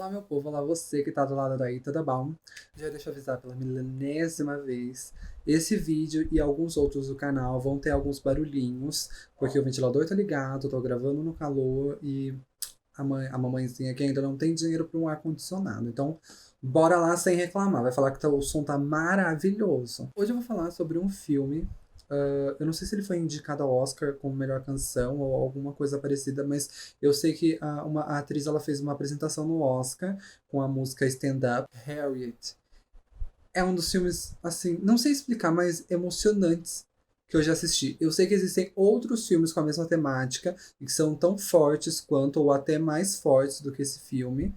Olá, meu povo, olá você que tá do lado daí, tudo bom? Já deixa eu avisar pela milenésima vez. Esse vídeo e alguns outros do canal vão ter alguns barulhinhos, porque o ventilador tá ligado, eu tô gravando no calor e a mamãezinha aqui ainda não tem dinheiro para um ar-condicionado. Então, bora lá sem reclamar. Vai falar que o som tá maravilhoso. Hoje eu vou falar sobre um filme. Eu não sei se ele foi indicado ao Oscar como melhor canção ou alguma coisa parecida, mas eu sei que a atriz ela fez uma apresentação no Oscar com a música Stand Up, Harriet. É um dos filmes, assim, não sei explicar, mas emocionantes que eu já assisti. Eu sei que existem outros filmes com a mesma temática e que são tão fortes quanto, ou até mais fortes do que esse filme,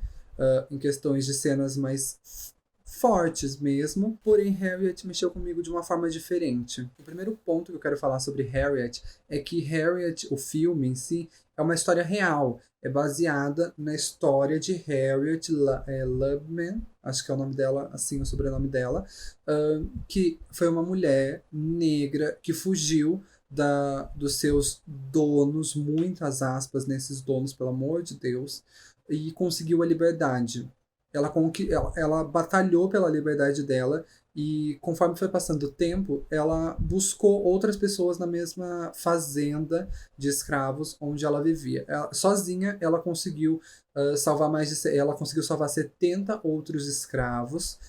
em questões de cenas mais fortes mesmo. Porém, Harriet mexeu comigo de uma forma diferente. O primeiro ponto que eu quero falar sobre Harriet é que Harriet, o filme em si, é uma história real. É baseada na história de Harriet Tubman, acho que é o nome dela, assim, o sobrenome dela, que foi uma mulher negra que fugiu dos seus donos, muitas aspas nesses donos, pelo amor de Deus, e conseguiu a liberdade. Ela batalhou pela liberdade dela e, conforme foi passando o tempo, ela buscou outras pessoas na mesma fazenda de escravos onde ela vivia. Sozinha, ela conseguiu ela conseguiu salvar 70 outros escravos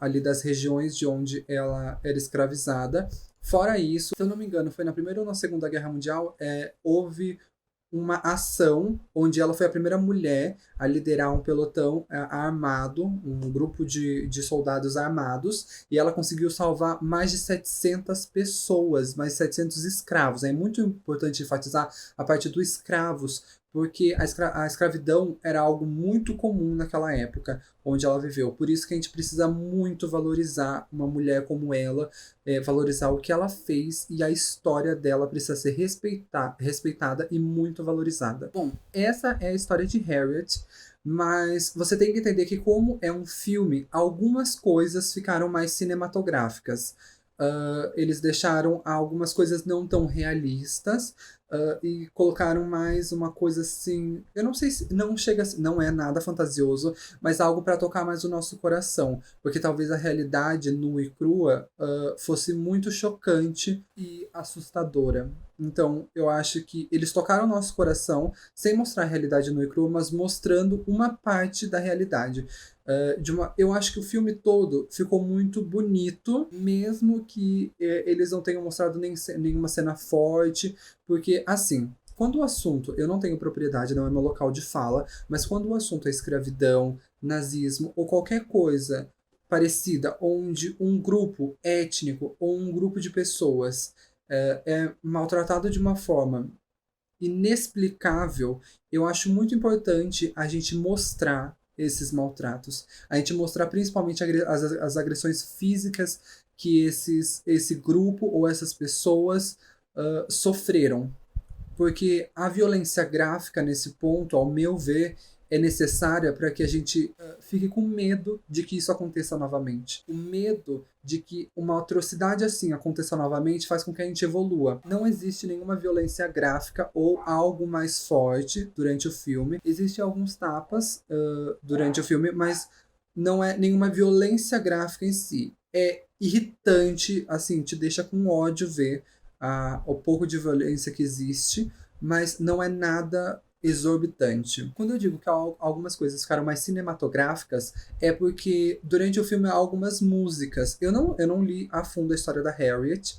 ali das regiões de onde ela era escravizada. Fora isso, se eu não me engano, foi na Primeira ou na Segunda Guerra Mundial, houve uma ação onde ela foi a primeira mulher a liderar um pelotão armado, um grupo de soldados armados, e ela conseguiu salvar mais de 700 pessoas, mais de 700 escravos. É muito importante enfatizar a parte dos escravos, porque a escravidão era algo muito comum naquela época onde ela viveu. Por isso que a gente precisa muito valorizar uma mulher como ela, valorizar o que ela fez, e a história dela precisa ser respeitada e muito valorizada. Bom, essa é a história de Harriet, mas você tem que entender que, como é um filme, algumas coisas ficaram mais cinematográficas. Eles deixaram algumas coisas não tão realistas, e colocaram mais uma coisa assim. Eu não sei se não chega, não é nada fantasioso, mas algo para tocar mais o nosso coração, porque talvez a realidade nua e crua fosse muito chocante e assustadora. Então, eu acho que eles tocaram o nosso coração sem mostrar a realidade nua e crua, mas mostrando uma parte da realidade. Eu acho que o filme todo ficou muito bonito, mesmo que eles não tenham mostrado nenhuma cena forte, porque, assim, quando o assunto, eu não tenho propriedade, não é meu local de fala, mas quando o assunto é escravidão, nazismo ou qualquer coisa parecida, onde um grupo étnico ou um grupo de pessoas é maltratado de uma forma inexplicável, eu acho muito importante a gente mostrar esses maltratos. A gente mostrar principalmente as agressões físicas que esse grupo ou essas pessoas sofreram. Porque a violência gráfica nesse ponto, ao meu ver, é necessária para que a gente fique com medo de que isso aconteça novamente. O medo de que uma atrocidade assim aconteça novamente faz com que a gente evolua. Não existe nenhuma violência gráfica ou algo mais forte durante o filme. Existem alguns tapas durante o filme, mas não é nenhuma violência gráfica em si. É irritante, assim, te deixa com ódio ver o pouco de violência que existe, mas não é nada exorbitante. Quando eu digo que algumas coisas ficaram mais cinematográficas, é porque durante o filme há algumas músicas. Eu não li a fundo a história da Harriet,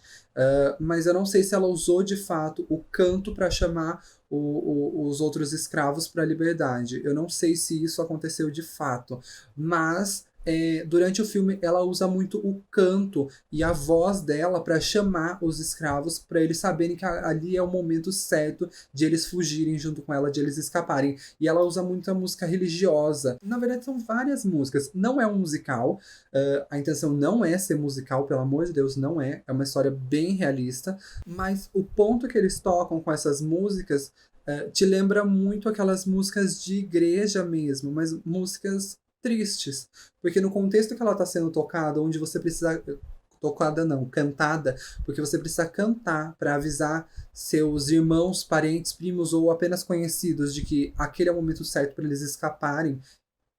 mas eu não sei se ela usou de fato o canto para chamar os outros escravos para a liberdade. Eu não sei se isso aconteceu de fato, mas durante o filme ela usa muito o canto e a voz dela para chamar os escravos, para eles saberem que ali é o momento certo de eles fugirem junto com ela, de eles escaparem. E ela usa muita música religiosa. Na verdade, são várias músicas. Não é um musical. A intenção não é ser musical, pelo amor de Deus, não é. É uma história bem realista. Mas o ponto que eles tocam com essas músicas te lembra muito aquelas músicas de igreja mesmo, mas músicas tristes, porque no contexto que ela está sendo tocada, onde você precisa tocada não, cantada, porque você precisa cantar para avisar seus irmãos, parentes, primos ou apenas conhecidos de que aquele é o momento certo para eles escaparem.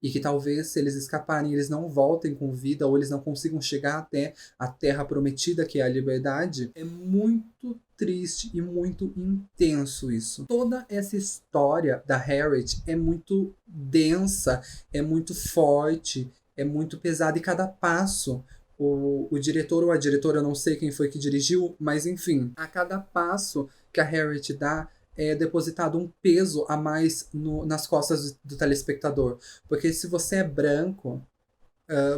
e que talvez se eles escaparem, eles não voltem com vida ou eles não consigam chegar até a terra prometida, que é a liberdade. É muito triste e muito intenso isso. Toda essa história da Harriet é muito densa, é muito forte, é muito pesada e cada passo o diretor ou a diretora, eu não sei quem foi que dirigiu, mas enfim, a cada passo que a Harriet dá, é depositado um peso a mais nas costas do telespectador. Porque se você é branco,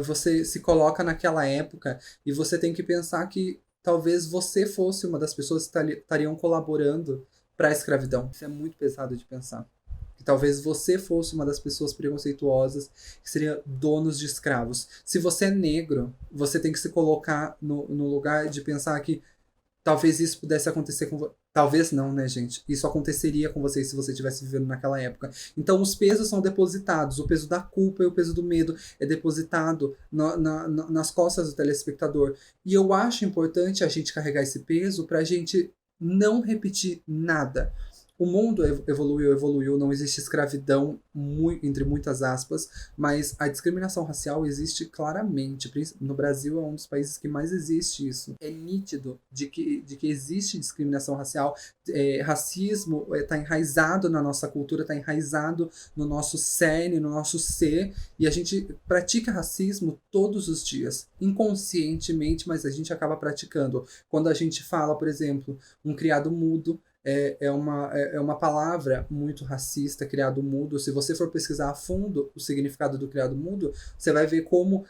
você se coloca naquela época e você tem que pensar que talvez você fosse uma das pessoas que estariam colaborando para a escravidão. Isso é muito pesado de pensar. Que talvez você fosse uma das pessoas preconceituosas que seria donos de escravos. Se você é negro, você tem que se colocar no lugar de pensar que talvez isso pudesse acontecer com você. Talvez não, né, gente? Isso aconteceria com você se você estivesse vivendo naquela época. Então, os pesos são depositados. O peso da culpa e o peso do medo é depositado nas costas do telespectador. E eu acho importante a gente carregar esse peso para a gente não repetir nada. O mundo evoluiu, não existe escravidão, entre muitas aspas, mas a discriminação racial existe claramente. No Brasil é um dos países que mais existe isso. É nítido de que existe discriminação racial. Racismo está enraizado na nossa cultura, está enraizado no nosso cerne, no nosso ser, e a gente pratica racismo todos os dias, inconscientemente, mas a gente acaba praticando. Quando a gente fala, por exemplo, um criado mudo, é uma palavra muito racista, criado mudo. Se você for pesquisar a fundo o significado do criado mudo, você vai ver como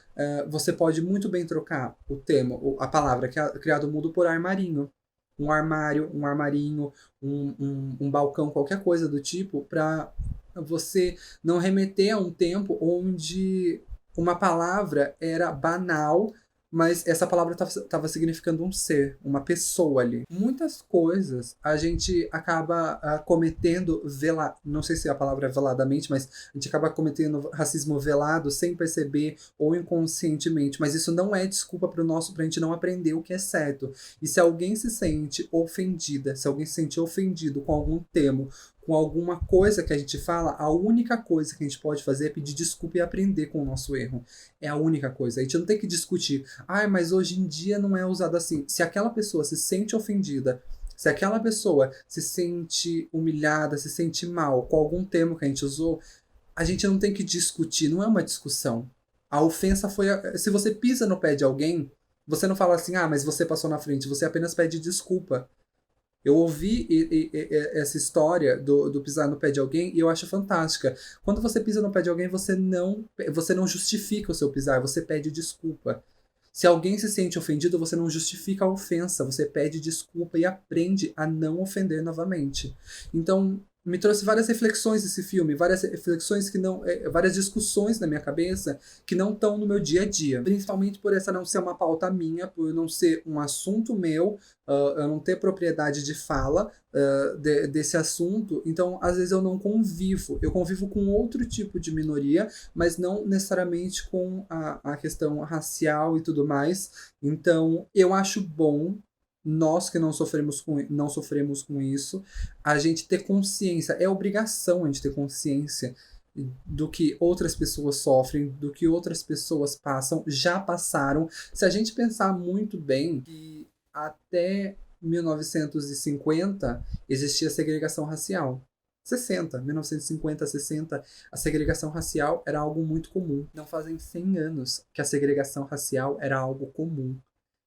você pode muito bem trocar o termo, a palavra criado mudo por armarinho. Um armário, um armarinho, um balcão, qualquer coisa do tipo, para você não remeter a um tempo onde uma palavra era banal, mas essa palavra estava significando um ser, uma pessoa ali. Muitas coisas a gente acaba cometendo, não sei se a palavra é veladamente, mas a gente acaba cometendo racismo velado sem perceber ou inconscientemente. Mas isso não é desculpa pra gente não aprender o que é certo. E se alguém se sente ofendida, se alguém se sente ofendido com algum termo, com alguma coisa que a gente fala, a única coisa que a gente pode fazer é pedir desculpa e aprender com o nosso erro. É a única coisa. A gente não tem que discutir. Mas hoje em dia não é usado assim. Se aquela pessoa se sente ofendida, se aquela pessoa se sente humilhada, se sente mal com algum termo que a gente usou, a gente não tem que discutir. Não é uma discussão. A ofensa foi... Se você pisa no pé de alguém, você não fala assim, mas você passou na frente. Você apenas pede desculpa. Eu ouvi essa história do pisar no pé de alguém e eu acho fantástica. Quando você pisa no pé de alguém, você não justifica o seu pisar, você pede desculpa. Se alguém se sente ofendido, você não justifica a ofensa, você pede desculpa e aprende a não ofender novamente. Então, me trouxe várias reflexões esse filme, várias reflexões várias discussões na minha cabeça que não estão no meu dia a dia. Principalmente por essa não ser uma pauta minha, por não ser um assunto meu, eu não ter propriedade de fala desse assunto. Então, às vezes eu não convivo. Eu convivo com outro tipo de minoria, mas não necessariamente com a questão racial e tudo mais. Então, eu acho bom nós que não sofremos com isso, a gente ter consciência, é obrigação a gente ter consciência do que outras pessoas sofrem, do que outras pessoas passam, já passaram. Se a gente pensar muito bem, que até 1950 existia segregação racial. 1950, 60, a segregação racial era algo muito comum. Não fazem 100 anos que a segregação racial era algo comum.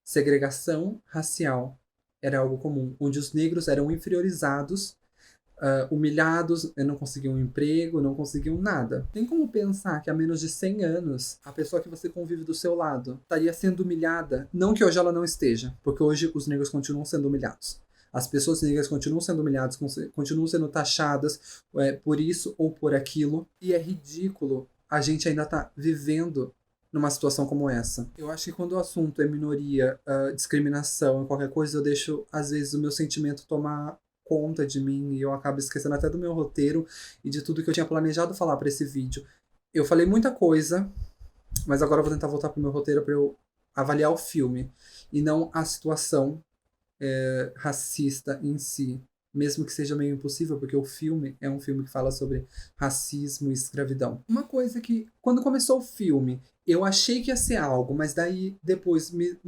Segregação racial era algo comum, onde os negros eram inferiorizados, humilhados, não conseguiam um emprego, não conseguiam nada. Tem como pensar que há menos de 100 anos, a pessoa que você convive do seu lado estaria sendo humilhada? Não que hoje ela não esteja, porque hoje os negros continuam sendo humilhados. As pessoas negras continuam sendo humilhadas, continuam sendo taxadas por isso ou por aquilo. E é ridículo a gente ainda estar vivendo numa situação como essa. Eu acho que quando o assunto é minoria, discriminação, qualquer coisa, eu deixo, às vezes, o meu sentimento tomar conta de mim e eu acabo esquecendo até do meu roteiro e de tudo que eu tinha planejado falar para esse vídeo. Eu falei muita coisa, mas agora eu vou tentar voltar pro meu roteiro para eu avaliar o filme e não a situação racista em si. mesmo que seja meio impossível, porque o filme é um filme que fala sobre racismo e escravidão. Uma coisa que, quando começou o filme, eu achei que ia ser algo, mas daí depois me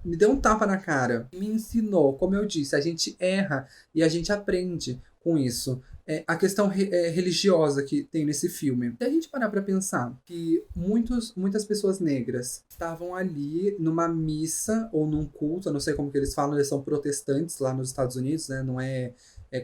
deu um tapa na cara. Me ensinou, como eu disse, a gente erra e a gente aprende com isso. A questão religiosa que tem nesse filme. Se a gente parar pra pensar que muitas pessoas negras estavam ali numa missa ou num culto, eu não sei como que eles falam, eles são protestantes lá nos Estados Unidos, né? Não é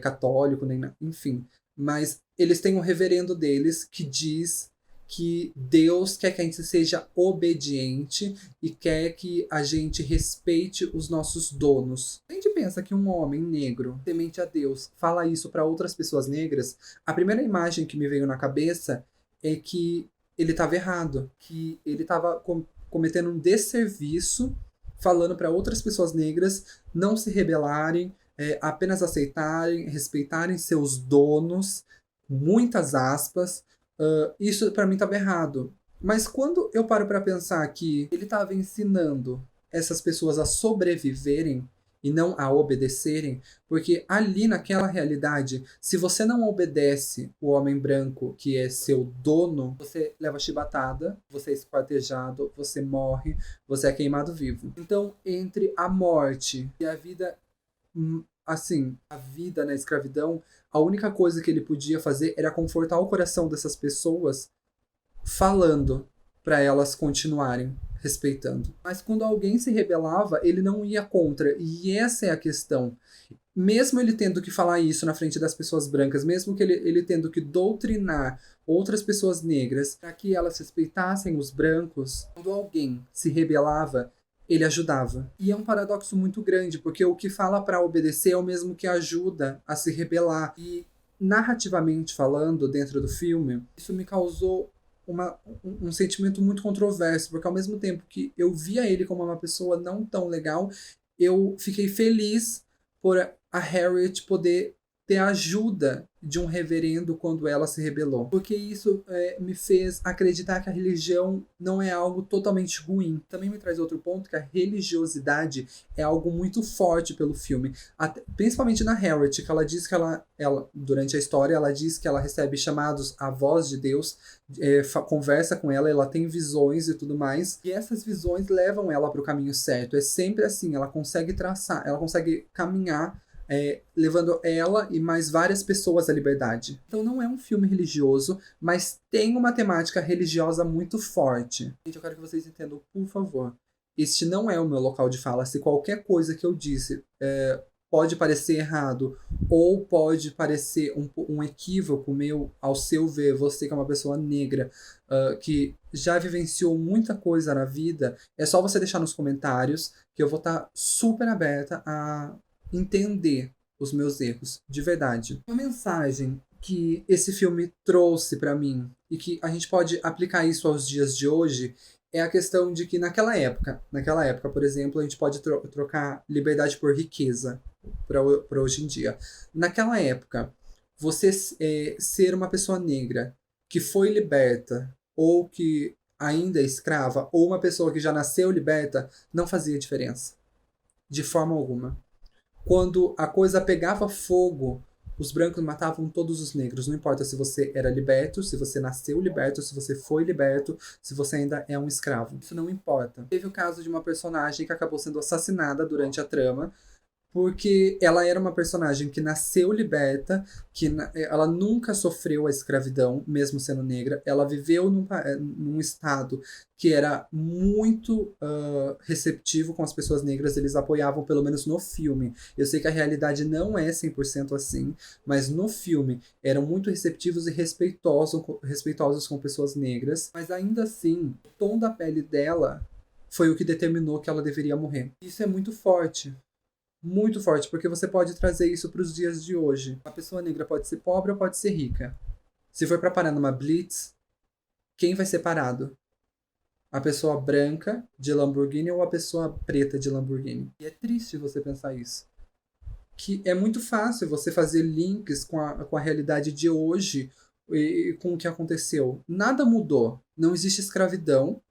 católico, nem enfim. Mas eles têm um reverendo deles que diz que Deus quer que a gente seja obediente e quer que a gente respeite os nossos donos. A gente pensa que um homem negro, temente a Deus, fala isso para outras pessoas negras, a primeira imagem que me veio na cabeça é que ele estava errado, que ele estava cometendo um desserviço falando para outras pessoas negras não se rebelarem, apenas aceitarem, respeitarem seus donos, muitas aspas. Isso para mim estava errado. Mas quando eu paro para pensar que ele estava ensinando essas pessoas a sobreviverem e não a obedecerem, porque ali naquela realidade, se você não obedece o homem branco que é seu dono, você leva chibatada, você é esquartejado, você morre, você é queimado vivo. Então, entre a morte e a vida, assim, a vida na escravidão, a única coisa que ele podia fazer era confortar o coração dessas pessoas falando para elas continuarem respeitando. Mas quando alguém se rebelava, ele não ia contra. E essa é a questão. Mesmo ele tendo que falar isso na frente das pessoas brancas, mesmo que ele tendo que doutrinar outras pessoas negras para que elas respeitassem os brancos, quando alguém se rebelava, ele ajudava. E é um paradoxo muito grande, porque o que fala para obedecer é o mesmo que ajuda a se rebelar. E narrativamente falando, dentro do filme, isso me causou um sentimento muito controverso, porque ao mesmo tempo que eu via ele como uma pessoa não tão legal, eu fiquei feliz por a Harriet poder ter a ajuda de um reverendo quando ela se rebelou. Porque isso me fez acreditar que a religião não é algo totalmente ruim. Também me traz outro ponto, que a religiosidade é algo muito forte pelo filme. Principalmente na Harriet, que ela diz que ela, durante a história, ela diz que ela recebe chamados à voz de Deus, conversa com ela tem visões e tudo mais. E essas visões levam ela para o caminho certo. É sempre assim, ela consegue traçar, ela consegue caminhar levando ela e mais várias pessoas à liberdade. Então não é um filme religioso, mas tem uma temática religiosa muito forte. Gente, eu quero que vocês entendam, por favor. Este não é o meu local de fala. Se qualquer coisa que eu disse pode parecer errado ou pode parecer um equívoco meu, ao seu ver, você que é uma pessoa negra, que já vivenciou muita coisa na vida, é só você deixar nos comentários que eu vou estar super aberta a entender os meus erros, de verdade. Uma mensagem que esse filme trouxe para mim e que a gente pode aplicar isso aos dias de hoje é a questão de que naquela época, por exemplo, a gente pode trocar liberdade por riqueza para hoje em dia. Naquela época, você ser uma pessoa negra que foi liberta ou que ainda é escrava ou uma pessoa que já nasceu liberta não fazia diferença, de forma alguma. Quando a coisa pegava fogo, os brancos matavam todos os negros. Não importa se você era liberto, se você nasceu liberto, se você foi liberto, se você ainda é um escravo. Isso não importa. Teve o caso de uma personagem que acabou sendo assassinada durante a trama, porque ela era uma personagem que nasceu liberta, que ela nunca sofreu a escravidão, mesmo sendo negra. Ela viveu num estado que era muito receptivo com as pessoas negras, eles apoiavam, pelo menos no filme. Eu sei que a realidade não é 100% assim, mas no filme eram muito receptivos e respeitosos com pessoas negras. Mas ainda assim, o tom da pele dela foi o que determinou que ela deveria morrer. Isso é muito forte. Muito forte, porque você pode trazer isso para os dias de hoje. A pessoa negra pode ser pobre ou pode ser rica. Se for para parar numa blitz, quem vai ser parado? A pessoa branca de Lamborghini ou a pessoa preta de Lamborghini? E é triste você pensar isso. Que é muito fácil você fazer links com a realidade de hoje e com o que aconteceu. Nada mudou. Não existe escravidão,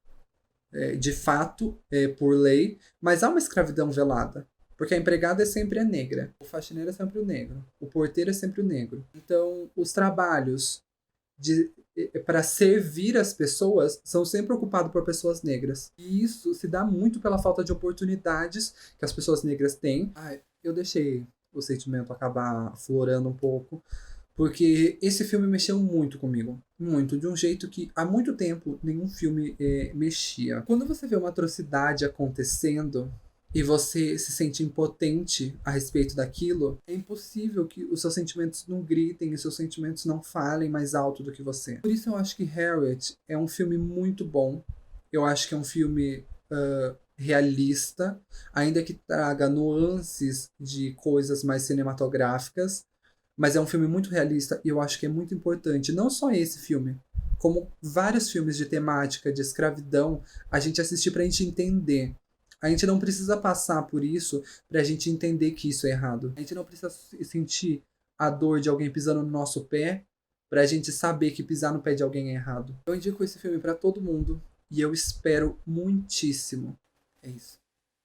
de fato, por lei, mas há uma escravidão velada. Porque a empregada sempre é negra, o faxineiro é sempre o negro, o porteiro é sempre o negro. Então, os trabalhos para servir as pessoas são sempre ocupados por pessoas negras. E isso se dá muito pela falta de oportunidades que as pessoas negras têm. Eu deixei o sentimento acabar aflorando um pouco, porque esse filme mexeu muito comigo. Muito. De um jeito que há muito tempo nenhum filme mexia. Quando você vê uma atrocidade acontecendo e você se sente impotente a respeito daquilo, é impossível que os seus sentimentos não gritem, os seus sentimentos não falem mais alto do que você. Por isso eu acho que Harriet é um filme muito bom. Eu acho que é um filme realista, ainda que traga nuances de coisas mais cinematográficas, mas é um filme muito realista e eu acho que é muito importante, não só esse filme, como vários filmes de temática de escravidão, a gente assistir pra gente entender. A gente não precisa passar por isso pra gente entender que isso é errado. A gente não precisa sentir a dor de alguém pisando no nosso pé pra gente saber que pisar no pé de alguém é errado. Eu indico esse filme pra todo mundo e eu espero muitíssimo. É isso.